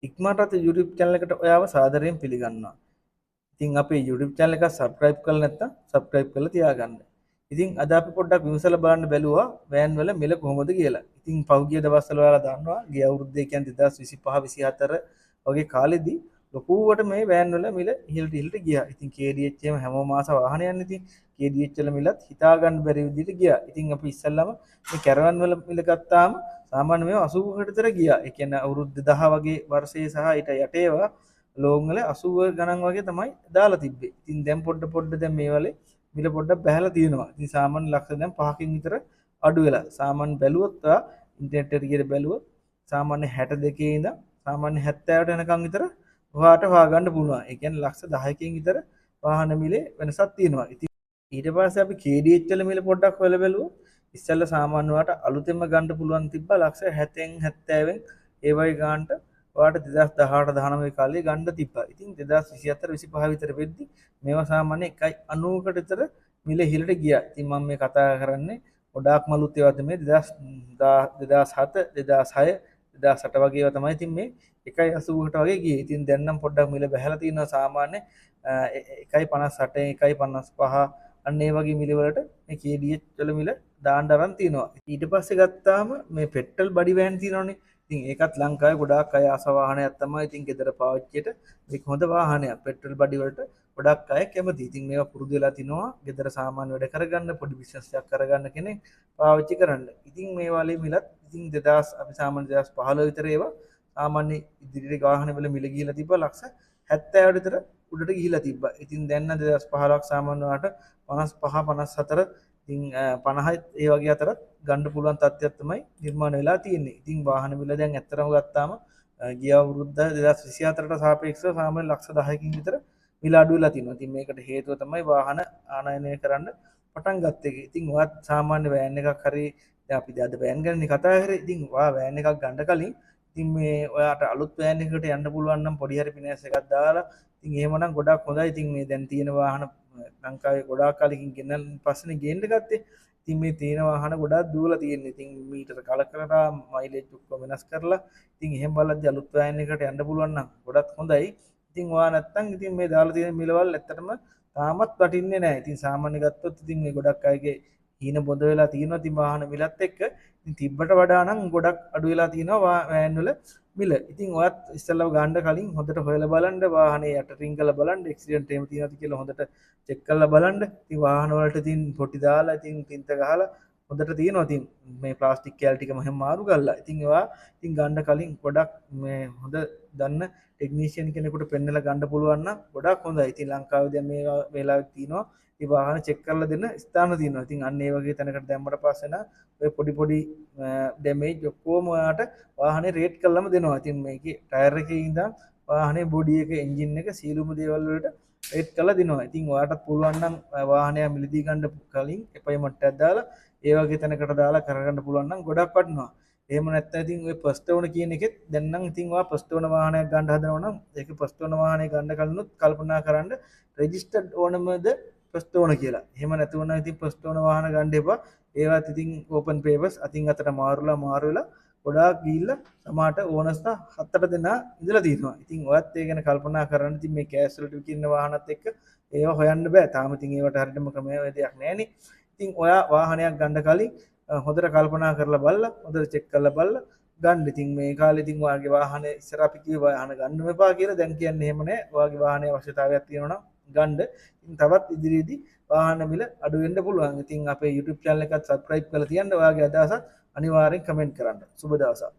ඉක්මනට YouTube channel එකට ඔයාව සාදරයෙන් පිළිගන්නවා. ඉතින් අපේ YouTube channel එක subscribe කරලා නැත්නම් subscribe කරලා තියාගන්න. ඉතින් අද අපි පොඩ්ඩක් විමසලා බලන්න බැලුවා වෑන් වල මිල කොහොමද කියලා. ඉතින් පහුගිය දවස්වල ඔයාලා දන්නවා ගිය අවුරුද්දේ කියන්නේ 2025 24 වගේ කාලෙදී ලොකුවට මේ වෑන් වල මිල ඉහළට ඉහළට ගියා. ඉතින් KDH එහෙම හැම මාස වාහනයන් ඉතින් KDH වල මිලත් හිතා ගන්න බැරි විදිහට ගියා. ඉතින් අපි ඉස්සල්ලාම මේ කැරවන් වල මිල ගත්තාම සාමාන්‍ය මේවා 80කට විතර ගියා. ඒ කියන්නේ අවුරුදු 2000 වගේ වර්ෂයේ සහ ඊට යටේවා ලෝන් වල 80 ගණන් වගේ තමයි දාලා තිබ්බේ. ඉතින් දැන් පොඩ දැන් මේ වලේ මිල පොඩ්ඩක් බහැලා තියෙනවා. ඉතින් සාමාන්‍ය ලක්ෂ දැන් 5කින් විතර අඩු වෙලා. සාමාන්‍ය බැලුවොත් ඉන්ටර්නෙට් එකේ ගිහලා බැලුවොත් සාමාන්‍ය 62 ඉඳන් සාමාන්‍ය 70ට යනකම් විතර ඔයාට හොයාගන්න පුළුවන්. ඒ කියන්නේ ලක්ෂ 10කින් විතර වාහන මිලේ වෙනසක් තියෙනවා. ඉතින් ඊට පස්සේ අපි KDH වල මිල පොඩ්ඩක් හොයලා බැලුවොත් ඉස්සෙල්ලා සාමාන්‍ය වාට අලුතෙන්ම ගන්න පුළුවන් තිබ්බා ලක්ෂ 70න් 70න් ඒ වගේ ගන්නට වාට 2018 19 කාලේ ගන්න තිබ්බා. ඉතින් 2024 25 විතර වෙද්දි මේවා සාමාන්‍ය 1.90කට විතර මිල ඉහළට ගියා. ඉතින් මම මේ කතා කරන්නේ ගොඩාක් මලුත් ඒවා තමයි 2007 2006 2008 වගේ ඒවා තමයි ඉතින් මේ 1.80කට වගේ ගියේ. ඉතින් දැන් නම් පොඩ්ඩක් මිල බහැලා තියෙනවා සාමාන්‍ය 1.58 1.55 අන්න ඒ වගේ මිල වලට මේ KDH වල මිල දාන්න අරන් තිනවා. ඊට පස්සේ ගත්තාම මේ පෙට්‍රල් බඩි වෑන් තියෙනවනේ. ඉතින් ඒකත් ලංකාවේ ගොඩාක් අය ආස වාහනයක් තමයි. ඉතින් ගෙදර පාවිච්චියට මේක හොඳ වාහනයක්. පෙට්‍රල් බඩි වලට ගොඩක් අය කැමති. ඉතින් මේවා පුරුදු වෙලා තිනවා. ගෙදර සාමාන්‍ය වැඩ කරගන්න, පොඩි බිස්නස් එකක් කරගන්න කෙනෙක් පාවිච්චි කරන්න. ඉතින් මේ වලේ මිලත් ඉතින් 2000 අපි සාමාන්‍ය 2015 විතර ඒවා සාමාන්‍ය ඉදිරියට වාහන වල මිල ගිහිලා තිබ්බා ලක්ෂ 70කට විතර උඩට ගිහිලා තිබ්බා. ඉතින් දැන් නම් 2015ක් සාමාන්‍ය වාට 55 54 ඉතින් 50 ඒ වගේ අතරත් ගන්න පුළුවන් තත්ත්වයක් තමයි නිර්මාණය වෙලා තියෙන්නේ. ඉතින් වාහන මිල දැන් ඇත්තටම ගත්තාම ගිය අවුරුද්ද 2024ට සාපේක්ෂව සාමාන්‍ය ලක්ෂ 10කින් විතර මිල අඩු වෙලා තියෙනවා. ඉතින් මේකට හේතුව තමයි වාහන ආනයනය කරන්න පටන් ගත්ත එක. ඉතින් ඔයත් සාමාන්‍ය වෑන් එකක් හරි දැන් අපි අද වෑන් ගැන කතා කරේ. ඉතින් ඔයා වෑන් එකක් ගන්න කලින් ඉතින් මේ ඔයාට අලුත් වෑන් එකකට යන්න පුළුවන් නම් පොඩි හරි ෆිනෑන්ස් එකක් දාලා ඉතින් එහෙමනම් ගොඩක් හොඳයි. ඉතින් මේ දැන් තියෙන වාහන ලංකාවේ ගොඩාක් කාලෙකින් ගෙනල් පස්සේනේ ගේන්න ගත්තේ. ඉතින් මේ තියෙන වාහන ගොඩාක් දුවලා තියෙන්නේ. ඉතින් මීටර කල කරලා මයිලේජ් ඔක්කොම වෙනස් කරලා ඉතින් එහෙම බලද්දී අලුත් වෑන් එකකට යන්න පුළුවන් නම් ගොඩක් හොඳයි. ඉතින් ඔයා නැත්තම් ඉතින් මේ දාලා තියෙන මිලවල් ඇත්තටම තාමත් වටින්නේ නැහැ. ඉතින් සාමාන්‍ය ගත්තොත් ඉතින් මේ ගොඩක් අයගේ හීන බොඳ වෙලා තියෙනවා. ඉතින් වාහන මිලත් එක්ක ඉතින් තිබ්බට වඩා නම් ගොඩක් අඩු වෙලා තියෙනවා වෑන් වල මිල. ඉතින් ඔයත් ඉස්සෙල්ලා ගන්න කලින් හොඳට හොයලා බලන්න වාහනේ යට රින් කරලා බලන්න ඇක්සිඩන්ට් එහෙම තියෙනවද කියලා හොඳට චෙක් කරලා බලන්න. ඉතින් වාහන වලට ඉතින් පොටි දාලා ඉතින් තින්ත ගහලා හොඳට තියෙනවා. ඉතින් මේ ප්ලාස්ටික් කෑලි ටික මම මාරු කරලා. ඉතින් ඒවා ඉතින් ගන්න කලින් ගොඩක් මේ හොඳ දන්න ටෙක්නීෂියන් කෙනෙකුට පෙන්නලා ගන්න පුළුවන් නම් ගොඩක් හොඳයි. ඉතින් ලංකාවේ දැන් මේ වෙලාවට තියෙනවා මේ වාහන චෙක් කරලා දෙන්න ස්ථාන තියෙනවා. ඉතින් අන්න ඒ වගේ තැනකට දැම්මට පස්සේ නම් ඔය පොඩි ඩැමේජ් ඔක්කොම ඔයාට වාහනේ රේට් කරලම දෙනවා. ඉතින් මේකේ ටයර් එකේ ඉඳන් වාහනේ බොඩි එක එන්ජින් එක සියලුම දේවල් වලට රේට් කරලා දෙනවා. ඉතින් ඔයාටත් පුළුවන් නම් වාහනය මිලදී ගන්න කලින් අපොයින්ට්මන්ට් එකක් දාලා ඒ වගේ තැනකට දාලා කරගන්න පුළුවන් නම් ගොඩක් වටිනවා. එහෙම නැත්නම් ඉතින් ඔය ෆස්ට් ඕන කියන එකෙත් දැන් නම් ඉතින් ඔයා ෆස්ට් ඕන වාහනයක් ගන්න හදනවා නම් ඒක ෆස්ට් ඕන වාහනේ ගන්න කලිනුත් කල්පනා කරන්න රෙජිස්ටර්ඩ් ඕනමද ෆස්ට් ඕන කියලා. එහෙම නැතුව නම් ඉතින් ෆස්ට් ඕන වාහන ගන්න එපා. ඒවත් ඉතින් ඕපන් පේපර්ස් අතින් අතට මාරු වෙලා ගොඩාක් ගිහිල්ලා සමහරට ඕනස්ලා 7-8 දෙනා ඉඳලා තියෙනවා. ඉතින් ඔයත් ඒ ගැන කල්පනා කරන්න. ඉතින් මේ කෑෂ් වලට විකින්න වාහනත් එක්ක ඒවා හොයන්න බෑ. තාම ඉතින් ඒවට හරියටම ක්‍රමය දෙයක් නැහැනේ. ඉතින් ඔයා වාහනයක් ගන්න කලින් හොඳට කල්පනා කරලා බලලා හොඳට චෙක් කරලා බලලා ගන්න. ඉතින් මේ කාලේ ඉතින් ඔයාගේ වාහනේ ඉස්සර අපි කිව්ව වාහන ගන්න එපා කියලා. දැන් කියන්නේ එහෙම නෑ. ඔයාගේ වාහනේ අවශ්‍යතාවයක් තියෙනවා නම් ගන්න. ඉතින් තවත් ඉදිරියේදී වාහන මිල අඩු වෙන්න පුළුවන්. ඉතින් අපේ YouTube channel එකත් subscribe කරලා තියන්න. ඔයාගේ අදහසත් අනිවාර්යෙන් කමෙන්ට් කරන්න. සුබ දවසක්.